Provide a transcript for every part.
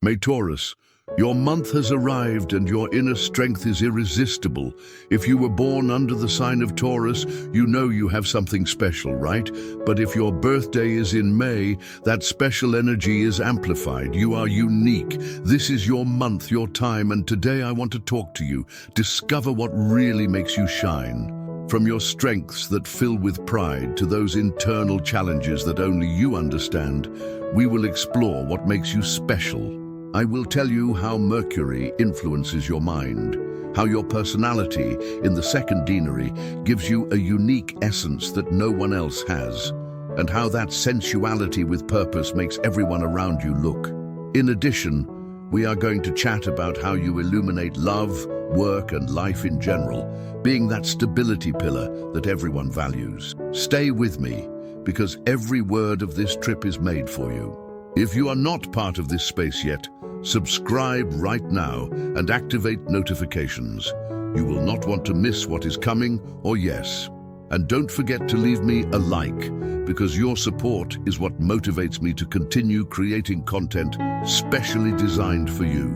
May Taurus, your month has arrived and your inner strength is irresistible. If you were born under the sign of Taurus, you know you have something special, right? But if your birthday is in May, that special energy is amplified. You are unique. This is your month, your time, and today I want to talk to you. Discover what really makes you shine. From your strengths that fill with pride to those internal challenges that only you understand, we will explore what makes you special. I will tell you how Mercury influences your mind, how your personality in the second deanery gives you a unique essence that no one else has, and how that sensuality with purpose makes everyone around you look. In addition, we are going to chat about how you illuminate love, work, and life in general, being that stability pillar that everyone values. Stay with me, because every word of this trip is made for you. If you are not part of this space yet, subscribe right now and activate notifications. You will not want to miss what is coming, or yes. And don't forget to leave me a like, because your support is what motivates me to continue creating content specially designed for you.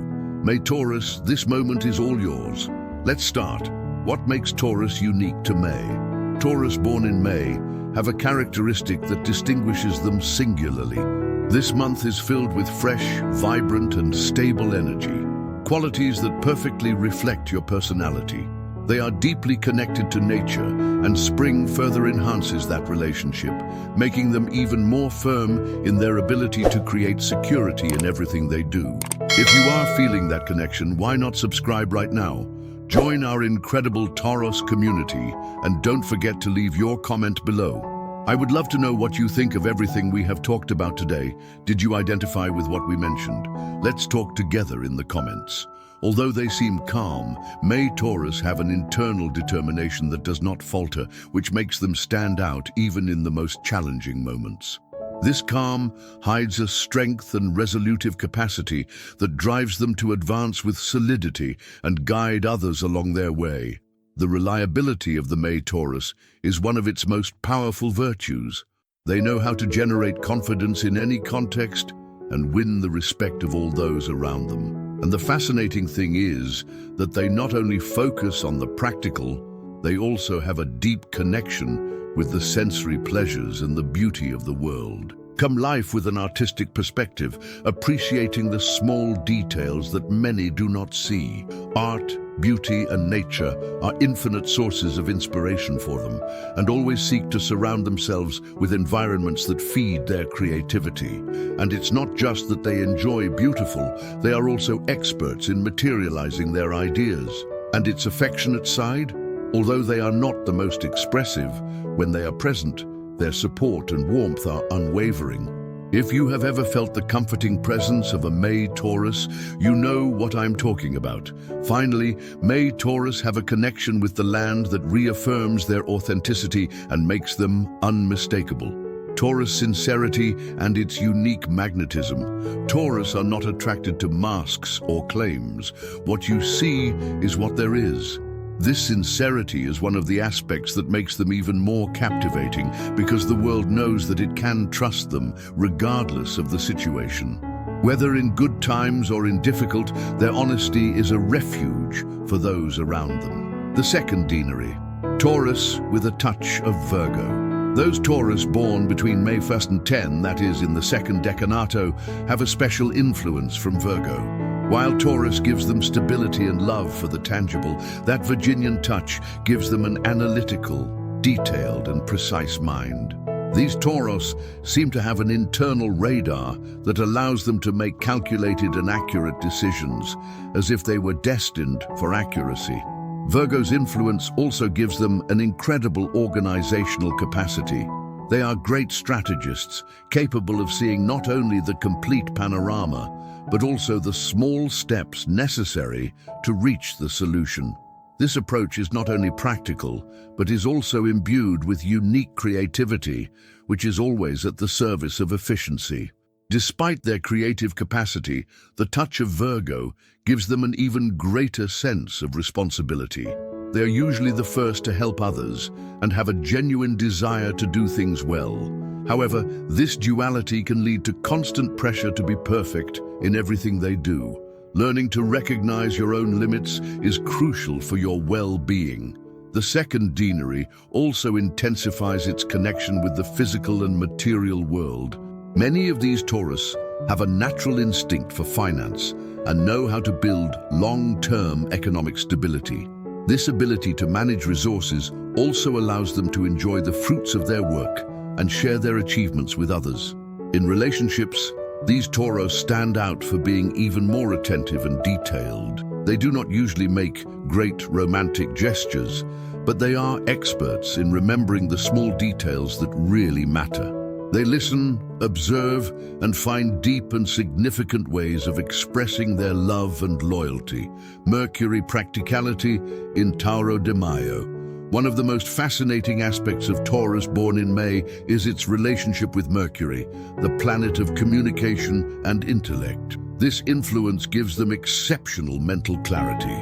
May Taurus, this moment is all yours. Let's start. What makes Taurus unique to May? Taurus born in May have a characteristic that distinguishes them singularly. This month is filled with fresh, vibrant, and stable energy, qualities that perfectly reflect your personality. They are deeply connected to nature, and spring further enhances that relationship, making them even more firm in their ability to create security in everything they do. If you are feeling that connection, why not subscribe right now? Join our incredible Taurus community, and don't forget to leave your comment below. I would love to know what you think of everything we have talked about today. Did you identify with what we mentioned? Let's talk together in the comments. Although they seem calm, May Taurus have an internal determination that does not falter, which makes them stand out even in the most challenging moments. This calm hides a strength and resolutive capacity that drives them to advance with solidity and guide others along their way. The reliability of the May Taurus is one of its most powerful virtues. They know how to generate confidence in any context and win the respect of all those around them. And the fascinating thing is that they not only focus on the practical, they also have a deep connection with the sensory pleasures and the beauty of the world. Come life with an artistic perspective, appreciating the small details that many do not see. Art, beauty, and nature are infinite sources of inspiration for them, and always seek to surround themselves with environments that feed their creativity. And it's not just that they enjoy beautiful, they are also experts in materializing their ideas. And its affectionate side? Although they are not the most expressive, when they are present, their support and warmth are unwavering. If you have ever felt the comforting presence of a May Taurus, you know what I'm talking about. Finally, May Taurus have a connection with the land that reaffirms their authenticity and makes them unmistakable. Taurus sincerity and its unique magnetism. Taurus are not attracted to masks or claims. What you see is what there is. This sincerity is one of the aspects that makes them even more captivating, because the world knows that it can trust them regardless of the situation. Whether in good times or in difficult, their honesty is a refuge for those around them. The second deanery, Taurus with a touch of Virgo. Those Taurus born between May 1st and 10, that is in the second decanato, have a special influence from Virgo. While Taurus gives them stability and love for the tangible, that Virginian touch gives them an analytical, detailed, and precise mind. These Tauros seem to have an internal radar that allows them to make calculated and accurate decisions, as if they were destined for accuracy. Virgo's influence also gives them an incredible organizational capacity. They are great strategists, capable of seeing not only the complete panorama, but also the small steps necessary to reach the solution. This approach is not only practical, but is also imbued with unique creativity, which is always at the service of efficiency. Despite their creative capacity, the touch of Virgo gives them an even greater sense of responsibility. They are usually the first to help others and have a genuine desire to do things well. However, this duality can lead to constant pressure to be perfect, in everything they do. Learning to recognize your own limits is crucial for your well-being. The second deanery also intensifies its connection with the physical and material world. Many of these Taurus have a natural instinct for finance and know how to build long-term economic stability. This ability to manage resources also allows them to enjoy the fruits of their work and share their achievements with others. In relationships, these Tauros stand out for being even more attentive and detailed. They do not usually make great romantic gestures, but they are experts in remembering the small details that really matter. They listen, observe, and find deep and significant ways of expressing their love and loyalty. Mercury practicality in Tauro de Mayo. One of the most fascinating aspects of Taurus born in May is its relationship with Mercury, the planet of communication and intellect. This influence gives them exceptional mental clarity,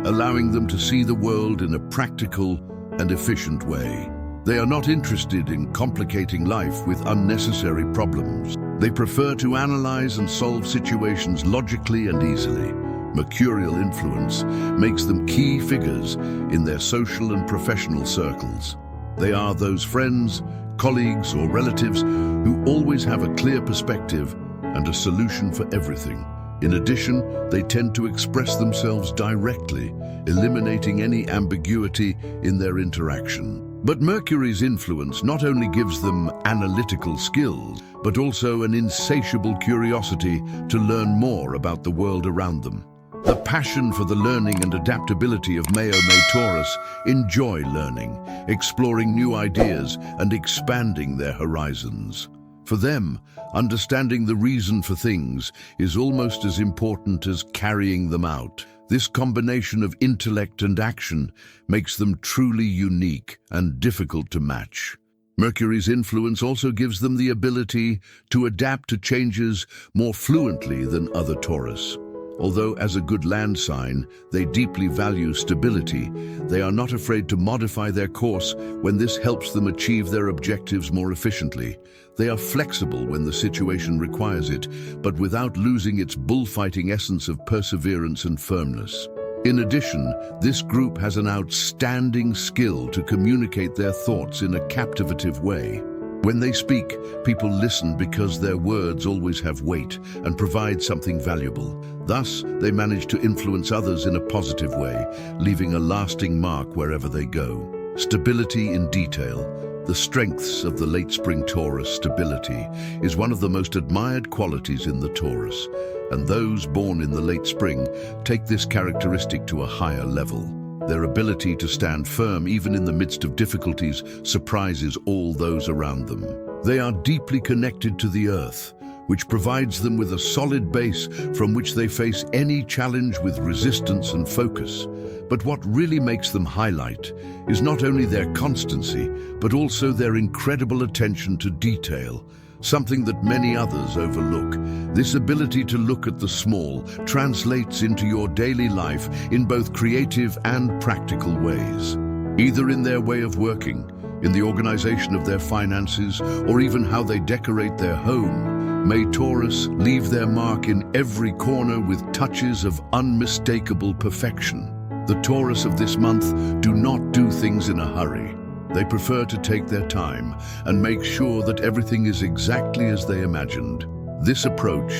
allowing them to see the world in a practical and efficient way. They are not interested in complicating life with unnecessary problems. They prefer to analyze and solve situations logically and easily. Mercurial influence makes them key figures in their social and professional circles. They are those friends, colleagues, or relatives who always have a clear perspective and a solution for everything. In addition, they tend to express themselves directly, eliminating any ambiguity in their interaction. But Mercury's influence not only gives them analytical skills, but also an insatiable curiosity to learn more about the world around them. The passion for the learning and adaptability of May Taurus enjoy learning, exploring new ideas, and expanding their horizons. For them, understanding the reason for things is almost as important as carrying them out. This combination of intellect and action makes them truly unique and difficult to match. Mercury's influence also gives them the ability to adapt to changes more fluently than other Taurus. Although as a good land sign, they deeply value stability, they are not afraid to modify their course when this helps them achieve their objectives more efficiently. They are flexible when the situation requires it, but without losing its bullfighting essence of perseverance and firmness. In addition, this group has an outstanding skill to communicate their thoughts in a captivative way. When they speak, people listen because their words always have weight and provide something valuable. Thus, they manage to influence others in a positive way, leaving a lasting mark wherever they go. Stability in detail. The strengths of the late spring Taurus stability is one of the most admired qualities in the Taurus, and those born in the late spring take this characteristic to a higher level. Their ability to stand firm even in the midst of difficulties surprises all those around them. They are deeply connected to the earth, which provides them with a solid base from which they face any challenge with resistance and focus. But what really makes them highlight is not only their constancy, but also their incredible attention to detail, something that many others overlook. This ability to look at the small translates into your daily life in both creative and practical ways. Either in their way of working, in the organization of their finances, or even how they decorate their home, May Taurus leave their mark in every corner with touches of unmistakable perfection. The Taurus of this month do not do things in a hurry. They prefer to take their time and make sure that everything is exactly as they imagined. This approach,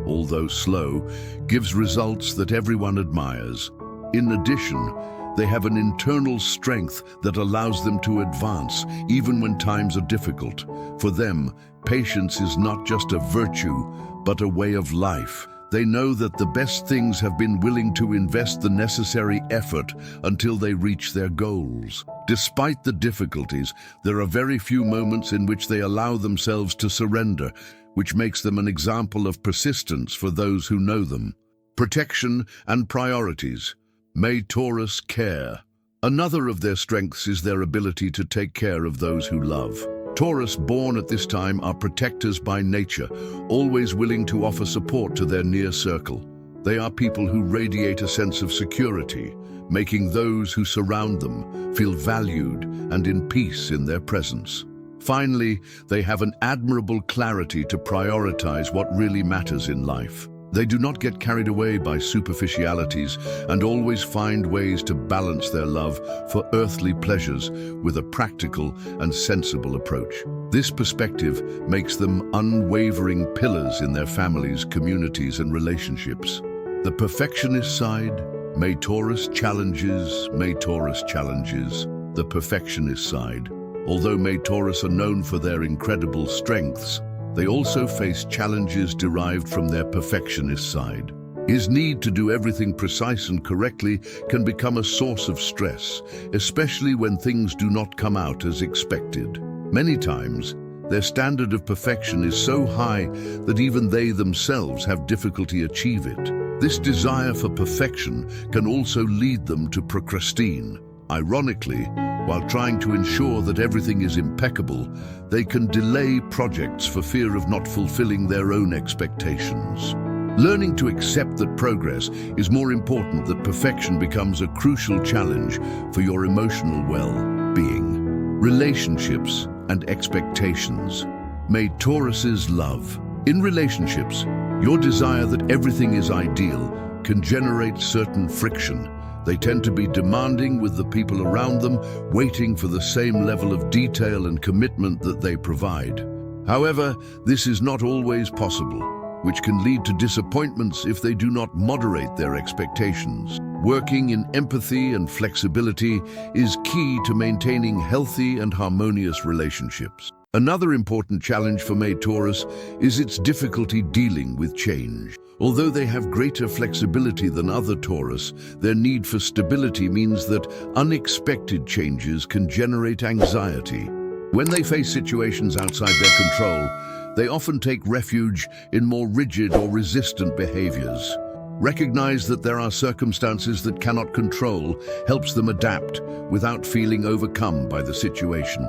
although slow, gives results that everyone admires. In addition, they have an internal strength that allows them to advance even when times are difficult. For them, patience is not just a virtue, but a way of life. They know that the best things have been willing to invest the necessary effort until they reach their goals. Despite the difficulties, there are very few moments in which they allow themselves to surrender, which makes them an example of persistence for those who know them. Protection and priorities. May Taurus care. Another of their strengths is their ability to take care of those who love. Taurus born at this time are protectors by nature, always willing to offer support to their near circle. They are people who radiate a sense of security, making those who surround them feel valued and in peace in their presence. Finally, they have an admirable clarity to prioritize what really matters in life. They do not get carried away by superficialities and always find ways to balance their love for earthly pleasures with a practical and sensible approach. This perspective makes them unwavering pillars in their families, communities, and relationships. The perfectionist side, May Taurus challenges, the perfectionist side. Although May Taurus are known for their incredible strengths, they also face challenges derived from their perfectionist side. His need to do everything precise and correctly can become a source of stress, especially when things do not come out as expected. Many times, their standard of perfection is so high that even they themselves have difficulty achieve it. This desire for perfection can also lead them to procrastinate. Ironically, while trying to ensure that everything is impeccable, they can delay projects for fear of not fulfilling their own expectations. Learning to accept that progress is more important than perfection becomes a crucial challenge for your emotional well-being. Relationships and expectations. May Taurus's love. In relationships, your desire that everything is ideal can generate certain friction. They tend to be demanding with the people around them, waiting for the same level of detail and commitment that they provide. However, this is not always possible, which can lead to disappointments if they do not moderate their expectations. Working in empathy and flexibility is key to maintaining healthy and harmonious relationships. Another important challenge for May Taurus is its difficulty dealing with change. Although they have greater flexibility than other Taurus, their need for stability means that unexpected changes can generate anxiety. When they face situations outside their control, they often take refuge in more rigid or resistant behaviors. Recognize that there are circumstances that cannot control helps them adapt without feeling overcome by the situation.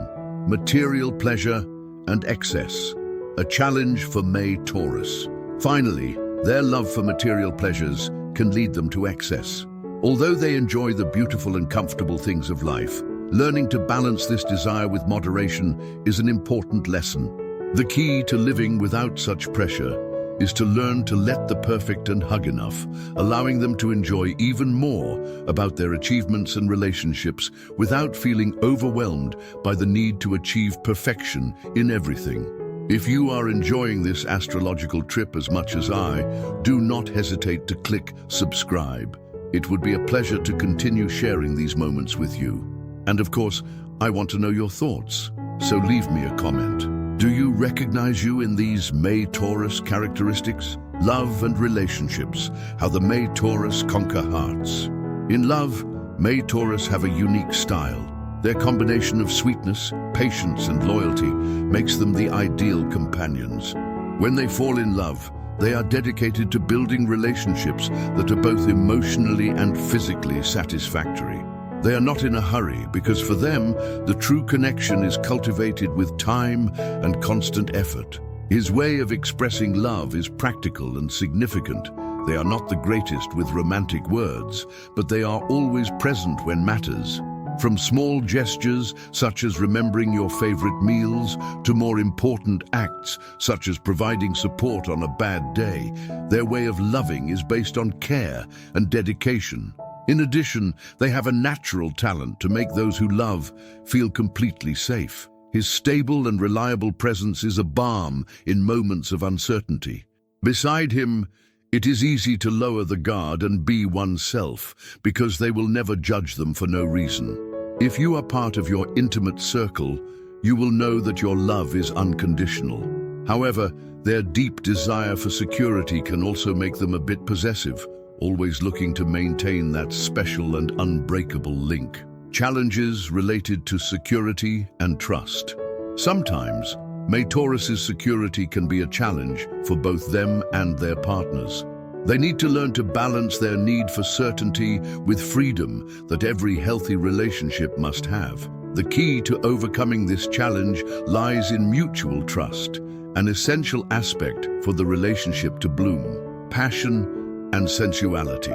Material pleasure and excess, a challenge for May Taurus. Finally, their love for material pleasures can lead them to excess. Although they enjoy the beautiful and comfortable things of life, learning to balance this desire with moderation is an important lesson. The key to living without such pressure is to learn to let the perfect and hug enough, allowing them to enjoy even more about their achievements and relationships without feeling overwhelmed by the need to achieve perfection in everything. If you are enjoying this astrological trip as much as I, do not hesitate to click subscribe. It would be a pleasure to continue sharing these moments with you. And of course, I want to know your thoughts, so leave me a comment. Do you recognize you in these May Taurus characteristics? Love and relationships, how the May Taurus conquer hearts. In love, May Taurus have a unique style. Their combination of sweetness, patience, and loyalty makes them the ideal companions. When they fall in love, they are dedicated to building relationships that are both emotionally and physically satisfactory. They are not in a hurry because for them, the true connection is cultivated with time and constant effort. His way of expressing love is practical and significant. They are not the greatest with romantic words, but they are always present when matters. From small gestures, such as remembering your favorite meals, to more important acts, such as providing support on a bad day, their way of loving is based on care and dedication. In addition, they have a natural talent to make those who love feel completely safe. His stable and reliable presence is a balm in moments of uncertainty. Beside him, it is easy to lower the guard and be oneself because they will never judge them for no reason. If you are part of your intimate circle, you will know that your love is unconditional. However, their deep desire for security can also make them a bit possessive, always looking to maintain that special and unbreakable link. Challenges related to security and trust. Sometimes, May Taurus's security can be a challenge for both them and their partners. They need to learn to balance their need for certainty with freedom that every healthy relationship must have. The key to overcoming this challenge lies in mutual trust, an essential aspect for the relationship to bloom. Passion and sensuality,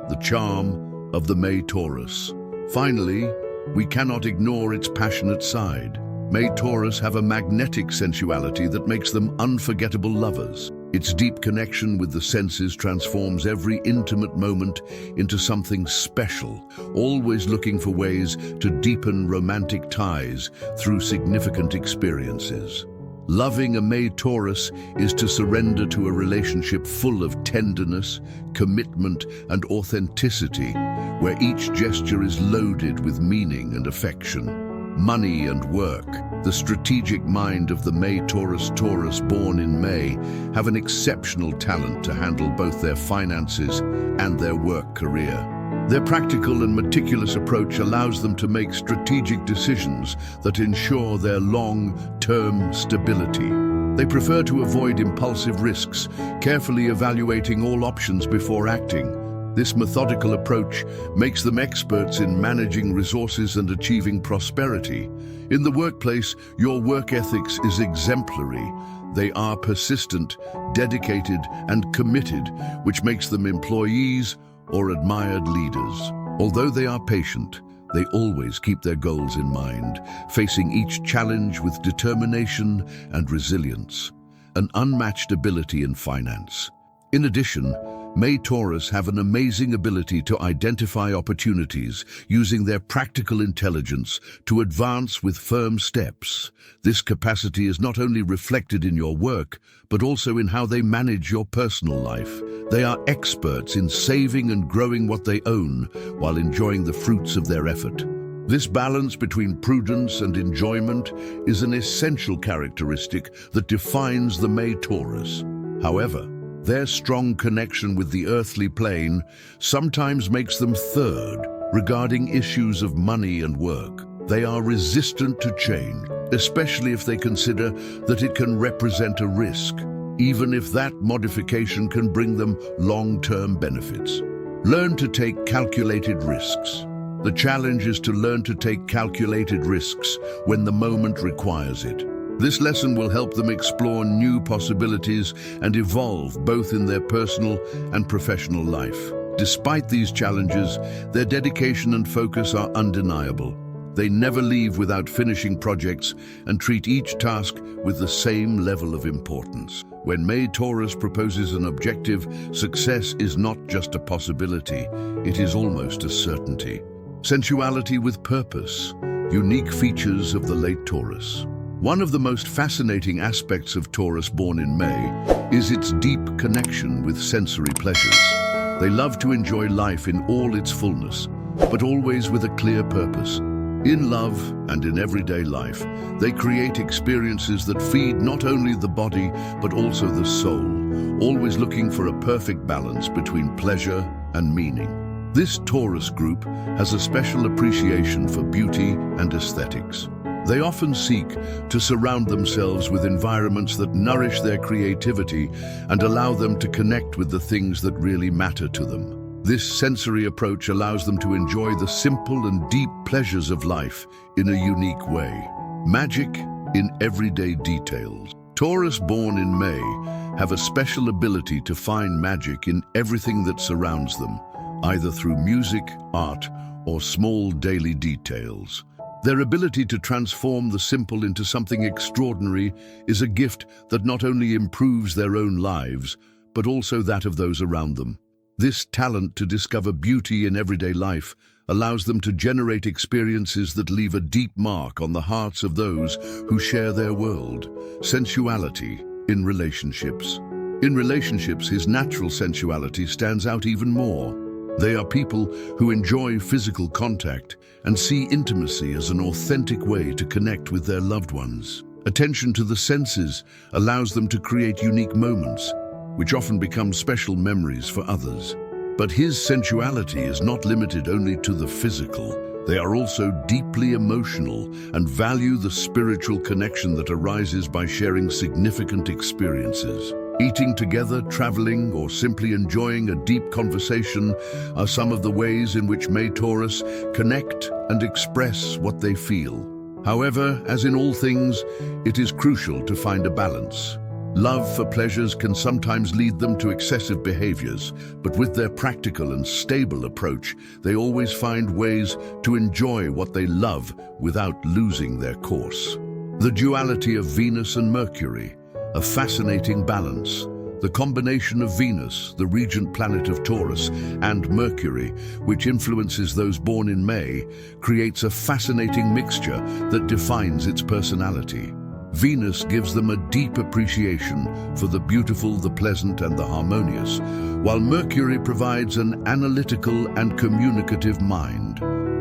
the charm of the May Taurus. Finally, we cannot ignore its passionate side. May Taurus have a magnetic sensuality that makes them unforgettable lovers. Its deep connection with the senses transforms every intimate moment into something special, always looking for ways to deepen romantic ties through significant experiences. Loving a May Taurus is to surrender to a relationship full of tenderness, commitment, and authenticity, where each gesture is loaded with meaning and affection. Money and work. The strategic mind of the May Taurus born in May have an exceptional talent to handle both their finances and their work career. Their practical and meticulous approach allows them to make strategic decisions that ensure their long-term stability. They prefer to avoid impulsive risks, carefully evaluating all options before acting. This methodical approach makes them experts in managing resources and achieving prosperity. In the workplace, your work ethics is exemplary. They are persistent, dedicated, and committed, which makes them employees or admired leaders. Although they are patient, they always keep their goals in mind, facing each challenge with determination and resilience, an unmatched ability in finance. In addition, May Taurus have an amazing ability to identify opportunities using their practical intelligence to advance with firm steps. This capacity is not only reflected in your work, but also in how they manage your personal life. They are experts in saving and growing what they own while enjoying the fruits of their effort. This balance between prudence and enjoyment is an essential characteristic that defines the May Taurus. However, their strong connection with the earthly plane sometimes makes them third regarding issues of money and work. They are resistant to change, especially if they consider that it can represent a risk, even if that modification can bring them long-term benefits. Learn to take calculated risks. The challenge is to learn to take calculated risks when the moment requires it. This lesson will help them explore new possibilities and evolve both in their personal and professional life. Despite these challenges, their dedication and focus are undeniable. They never leave without finishing projects and treat each task with the same level of importance. When May Taurus proposes an objective, success is not just a possibility, it is almost a certainty. Sensuality with purpose, unique features of the late Taurus. One of the most fascinating aspects of Taurus born in May is its deep connection with sensory pleasures. They love to enjoy life in all its fullness, but always with a clear purpose. In love and in everyday life, they create experiences that feed not only the body, but also the soul, always looking for a perfect balance between pleasure and meaning. This Taurus group has a special appreciation for beauty and aesthetics. They often seek to surround themselves with environments that nourish their creativity and allow them to connect with the things that really matter to them. This sensory approach allows them to enjoy the simple and deep pleasures of life in a unique way. Magic in everyday details. Taurus born in May have a special ability to find magic in everything that surrounds them, either through music, art, or small daily details. Their ability to transform the simple into something extraordinary is a gift that not only improves their own lives, but also that of those around them. This talent to discover beauty in everyday life allows them to generate experiences that leave a deep mark on the hearts of those who share their world. Sensuality in relationships. In relationships, his natural sensuality stands out even more. They are people who enjoy physical contact and see intimacy as an authentic way to connect with their loved ones. Attention to the senses allows them to create unique moments, which often become special memories for others. But his sensuality is not limited only to the physical. They are also deeply emotional and value the spiritual connection that arises by sharing significant experiences. Eating together, traveling, or simply enjoying a deep conversation are some of the ways in which May Taurus connect and express what they feel. However, as in all things, it is crucial to find a balance. Love for pleasures can sometimes lead them to excessive behaviors, but with their practical and stable approach, they always find ways to enjoy what they love without losing their course. The duality of Venus and Mercury, a fascinating balance. The combination of Venus, the regent planet of Taurus, and Mercury, which influences those born in May, creates a fascinating mixture that defines its personality. Venus gives them a deep appreciation for the beautiful, the pleasant, and the harmonious, while Mercury provides an analytical and communicative mind.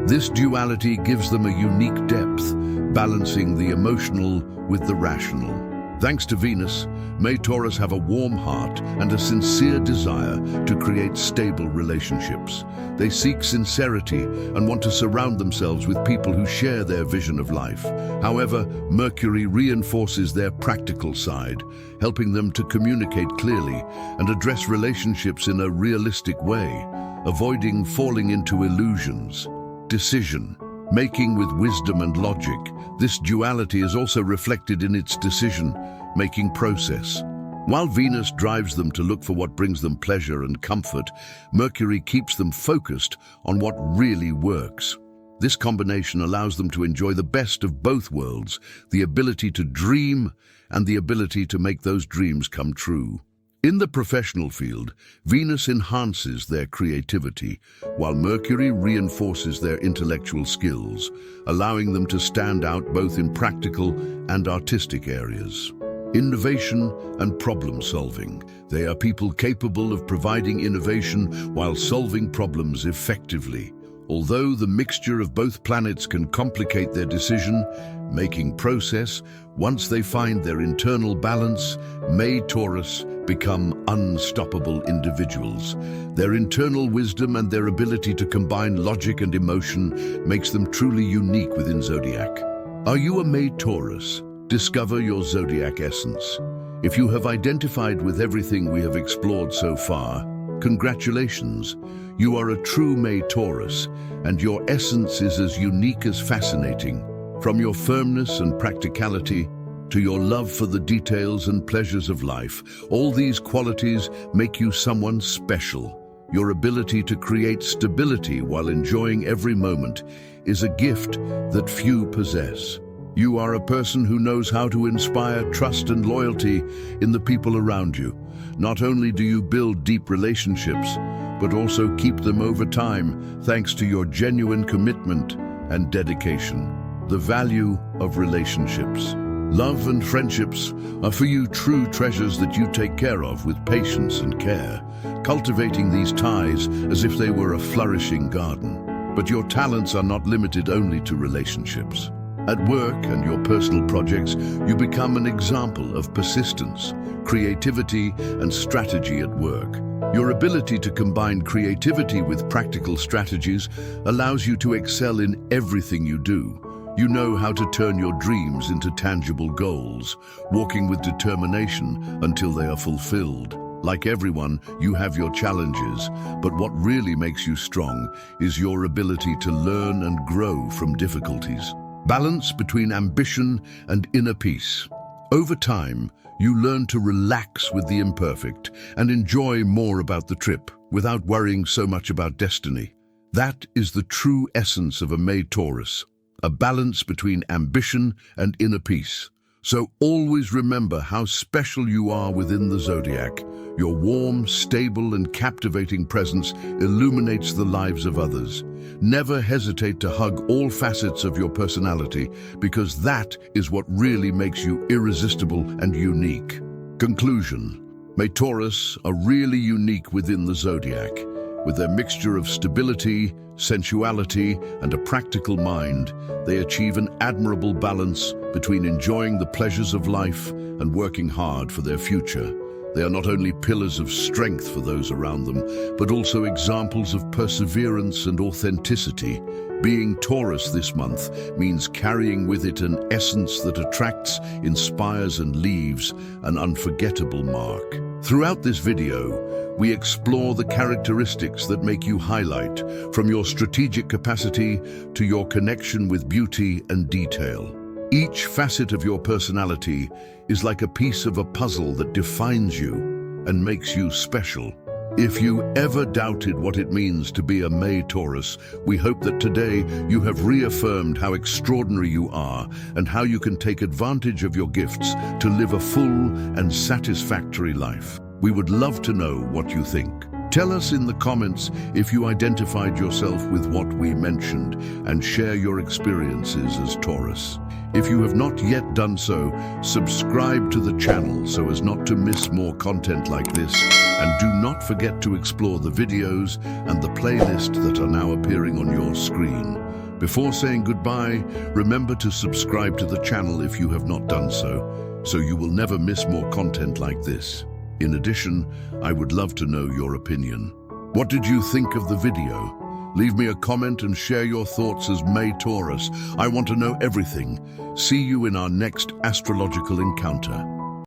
This duality gives them a unique depth, balancing the emotional with the rational. Thanks to Venus, May Taurus have a warm heart and a sincere desire to create stable relationships. They seek sincerity and want to surround themselves with people who share their vision of life. However, Mercury reinforces their practical side, helping them to communicate clearly and address relationships in a realistic way, avoiding falling into illusions. Decision. Making with wisdom and logic, this duality is also reflected in its decision-making process. While Venus drives them to look for what brings them pleasure and comfort, Mercury keeps them focused on what really works. This combination allows them to enjoy the best of both worlds, the ability to dream and the ability to make those dreams come true. In the professional field, Venus enhances their creativity, while Mercury reinforces their intellectual skills, allowing them to stand out both in practical and artistic areas. Innovation and problem solving. They are people capable of providing innovation while solving problems effectively. Although the mixture of both planets can complicate their decision-making process, once they find their internal balance, May Taurus become unstoppable individuals. Their internal wisdom and their ability to combine logic and emotion makes them truly unique within Zodiac. Are you a May Taurus? Discover your Zodiac essence. If you have identified with everything we have explored so far, congratulations. You are a true May Taurus, and your essence is as unique as fascinating. From your firmness and practicality to your love for the details and pleasures of life, all these qualities make you someone special. Your ability to create stability while enjoying every moment is a gift that few possess. You are a person who knows how to inspire trust and loyalty in the people around you. Not only do you build deep relationships, but also keep them over time thanks to your genuine commitment and dedication. The value of relationships. Love and friendships are for you true treasures that you take care of with patience and care, cultivating these ties as if they were a flourishing garden. But your talents are not limited only to relationships. At work and your personal projects, you become an example of persistence, creativity, and strategy at work. Your ability to combine creativity with practical strategies allows you to excel in everything you do. You know how to turn your dreams into tangible goals, walking with determination until they are fulfilled. Like everyone, you have your challenges, but what really makes you strong is your ability to learn and grow from difficulties. Balance between ambition and inner peace. Over time, you learn to relax with the imperfect and enjoy more about the trip without worrying so much about destiny. That is the true essence of a May Taurus, a balance between ambition and inner peace. So always remember how special you are within the Zodiac. Your warm, stable, and captivating presence illuminates the lives of others. Never hesitate to hug all facets of your personality, because that is what really makes you irresistible and unique. Conclusion. May Taurus are really unique within the Zodiac. With their mixture of stability, sensuality, and a practical mind, they achieve an admirable balance between enjoying the pleasures of life and working hard for their future. They are not only pillars of strength for those around them, but also examples of perseverance and authenticity. Being Taurus this month means carrying with it an essence that attracts, inspires, and leaves an unforgettable mark. Throughout this video, we explore the characteristics that make you highlight, from your strategic capacity to your connection with beauty and detail. Each facet of your personality is like a piece of a puzzle that defines you and makes you special. If you ever doubted what it means to be a May Taurus, we hope that today you have reaffirmed how extraordinary you are and how you can take advantage of your gifts to live a full and satisfactory life. We would love to know what you think. Tell us in the comments if you identified yourself with what we mentioned and share your experiences as Taurus. If you have not yet done so, subscribe to the channel so as not to miss more content like this, and do not forget to explore the videos and the playlist that are now appearing on your screen. Before saying goodbye, remember to subscribe to the channel if you have not done so you will never miss more content like this. In addition, I would love to know your opinion. What did you think of the video? Leave me a comment and share your thoughts as May Taurus. I want to know everything. See you in our next astrological encounter.